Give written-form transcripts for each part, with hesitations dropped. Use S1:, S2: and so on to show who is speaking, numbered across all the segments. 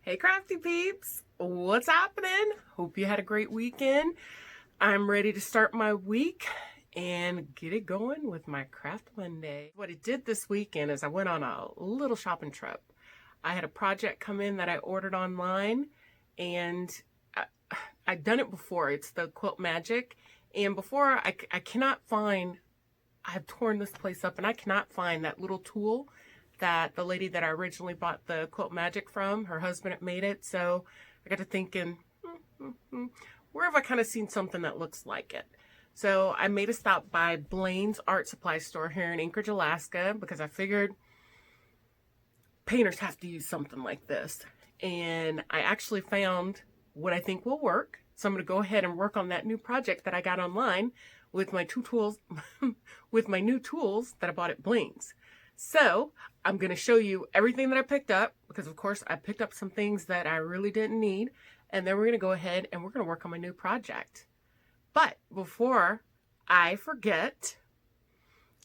S1: Hey crafty peeps, what's happening? Hope you had a great weekend. I'm ready to start my week and get it going with my Craft Monday. What I did this weekend is I went on a little shopping trip. I had a project come in that I ordered online, and I'd done it before. It's the Quilt Magic, and before I cannot find, I've torn this place up and I cannot find that little tool that the lady that I originally bought the Quilt Magic from, her husband had made it. So I got to thinking, where have I kind of seen something that looks like it? So I made a stop by Blaine's art supply store here in Anchorage, Alaska, because I figured painters have to use something like this. And I actually found what I think will work. So I'm going to go ahead and work on that new project that I got online with my two tools, with my new tools that I bought at Blaine's. So I'm going to show you everything that I picked up, because of course I picked up some things that I really didn't need. And then we're going to go ahead and we're going to work on my new project. But before I forget,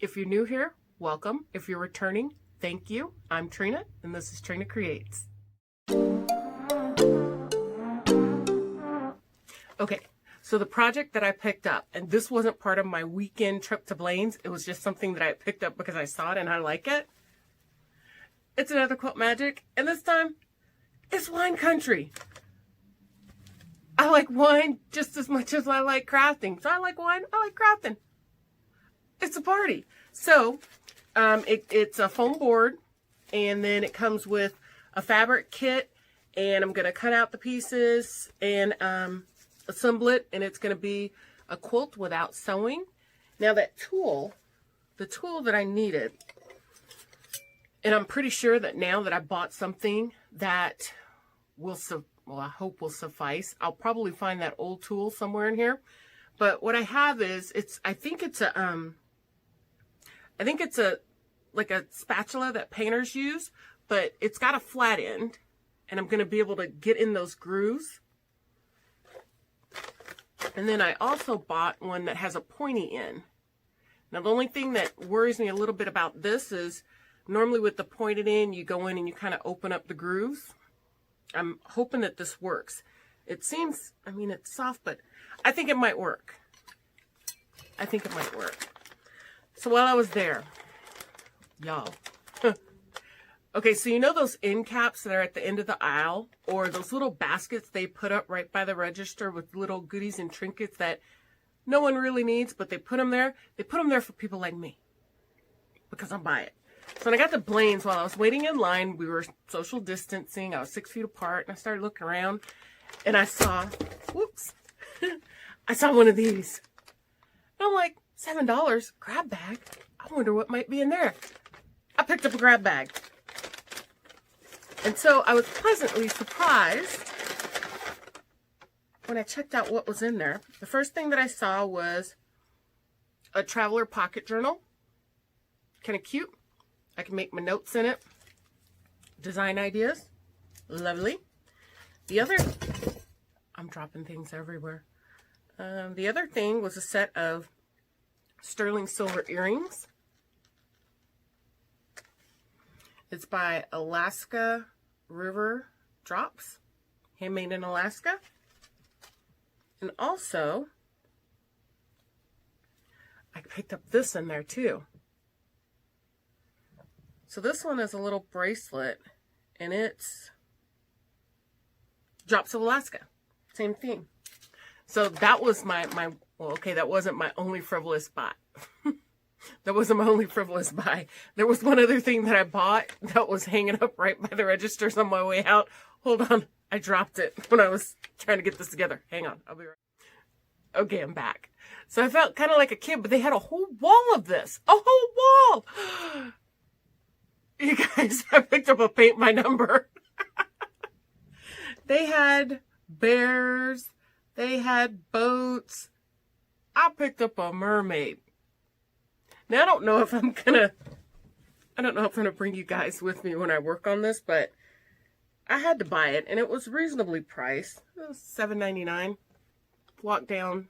S1: if you're new here, welcome. If you're returning, thank you. I'm Trina, and this is Trina Creates. Okay, so the project that I picked up, and this wasn't part of my weekend trip to Blaine's, it was just something that I picked up because I saw it and I like it. It's another Quilt Magic, and this time, it's wine country. I like wine just as much as I like crafting. So I like wine, I like crafting. It's a party. So, it's a foam board, and then it comes with a fabric kit, and I'm going to cut out the pieces and assemble it, and it's going to be a quilt without sewing. Now that tool, the tool that I needed, and I'm pretty sure that now that I bought something that will, I hope will suffice. I'll probably find that old tool somewhere in here. But what I have is, I think it's like a spatula that painters use, but it's got a flat end, and I'm going to be able to get in those grooves. And then I also bought one that has a pointy end. Now the only thing that worries me a little bit about this is normally with the pointed end, you go in and you kind of open up the grooves. I'm hoping that this works. It seems, I mean, it's soft, but I think it might work. I think it might work. So while I was there, y'all, okay, so you know those end caps that are at the end of the aisle, or those little baskets they put up right by the register with little goodies and trinkets that no one really needs, but they put them there? They put them there for people like me, because I buy it. So when I got to Blaine's, while I was waiting in line, we were social distancing. I was 6 feet apart, and I started looking around, and I saw, whoops, I saw one of these. And I'm like, $7, grab bag? I wonder what might be in there. I picked up a grab bag. And so I was pleasantly surprised when I checked out what was in there. The first thing that I saw was a traveler pocket journal. Kind of cute. I can make my notes in it. Design ideas. Lovely. The other, I'm dropping things everywhere. The other thing was a set of sterling silver earrings. It's by Alaska River Drops, handmade in Alaska. And also, I picked up this in there too. So this one is a little bracelet, and it's Drops of Alaska. Same thing. So that was my well, okay, that wasn't my only frivolous buy. That wasn't my only frivolous buy. There was one other thing that I bought that was hanging up right by the registers on my way out. Hold on. I dropped it when I was trying to get this together. Hang on. I'll be right back. Okay, I'm back. So I felt kind of like a kid, but they had a whole wall of this. A whole wall! You guys, I picked up a paint by number. They had bears. They had boats. I picked up a mermaid. Now, I don't know if I'm gonna bring you guys with me when I work on this, but I had to buy it, and it was reasonably priced. It was $7.99. Walk down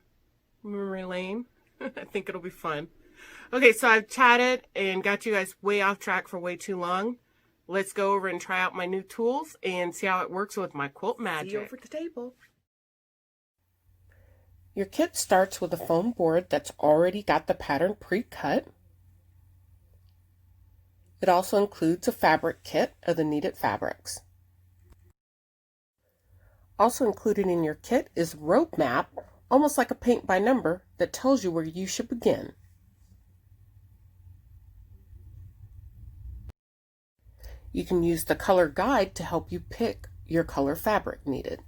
S1: memory lane. I think it'll be fun. Okay, so I've chatted and got you guys way off track for way too long. let's go over and try out my new tools and see how it works with my quilt magic.
S2: See you over at the table.
S1: Your kit starts with a foam board that's already got the pattern pre-cut. It also includes a fabric kit of the needed fabrics. Also included in your kit is a rope map, almost like a paint by number, that tells you where you should begin. You can use the color guide to help you pick your color fabric needed.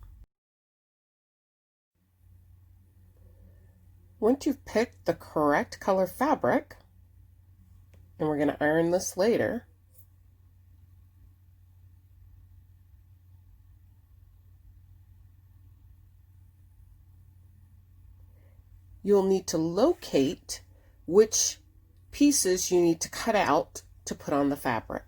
S1: Once you've picked the correct color fabric, and we're going to iron this later, you'll need to locate which pieces you need to cut out to put on the fabric.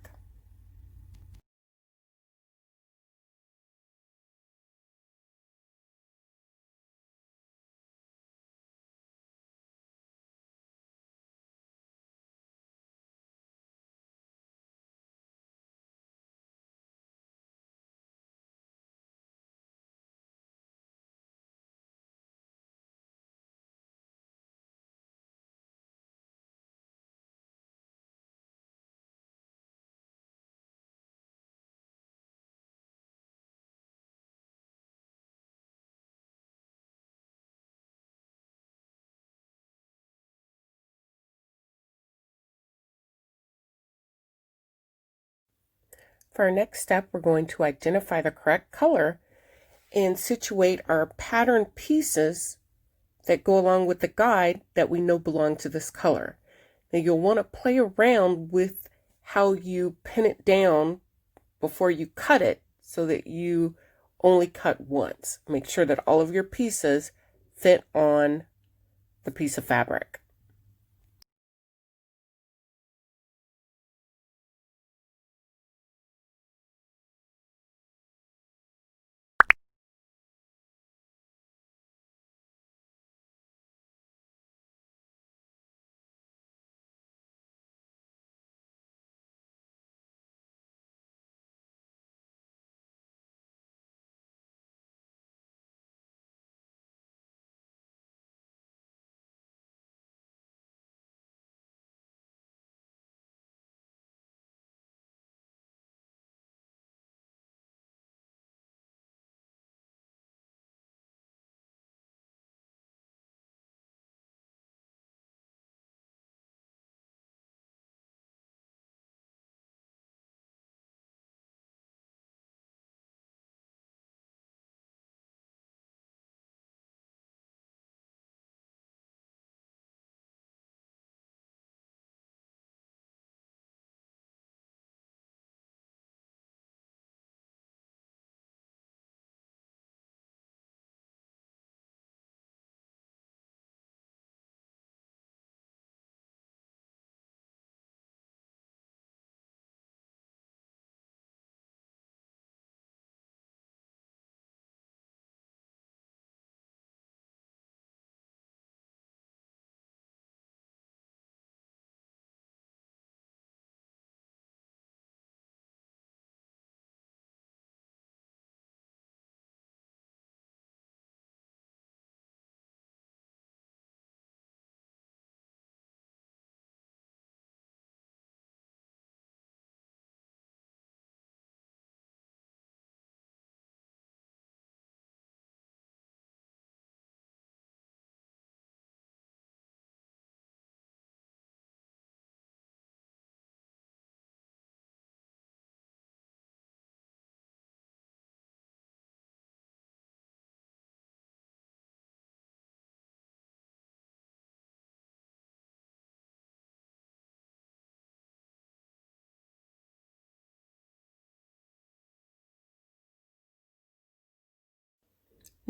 S1: For our next step, we're going to identify the correct color and situate our pattern pieces that go along with the guide that we know belong to this color. Now you'll want to play around with how you pin it down before you cut it so that you only cut once. Make sure that all of your pieces fit on the piece of fabric.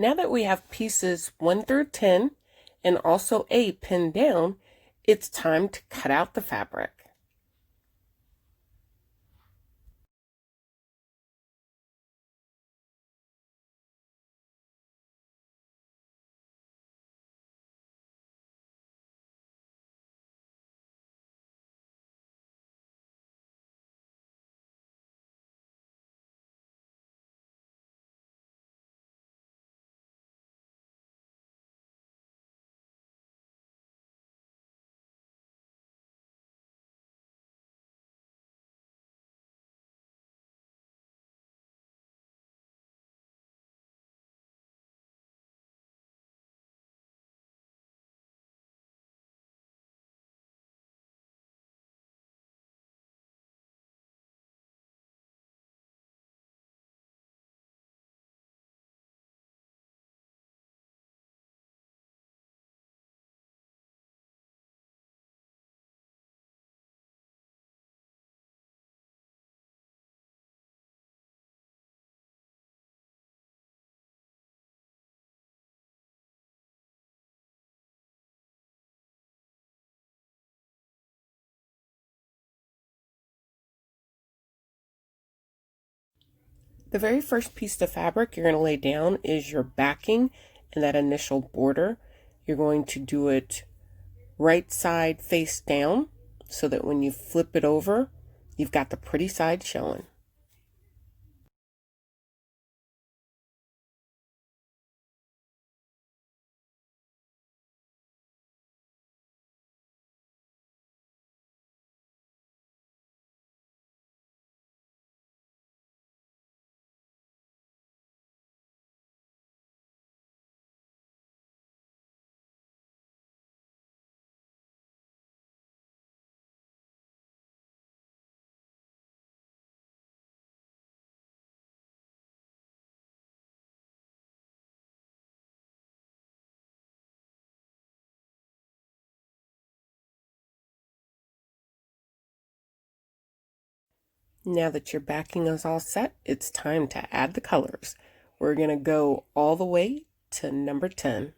S1: Now that we have pieces 1 through 10 and also A pinned down, it's time to cut out the fabric. The very first piece of fabric you're going to lay down is your backing and that initial border. You're going to do it right side face down so that when you flip it over, you've got the pretty side showing. Now that your backing is all set, it's time to add the colors. We're going to go all the way to number 10.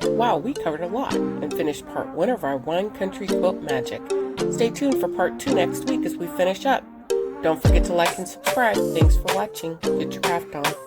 S1: Wow, we covered a lot and finished part 1 of our Wine Country Quilt Magic. Stay tuned for part 2 next week as we finish up. Don't forget to like and subscribe. Thanks for watching. Get your craft on.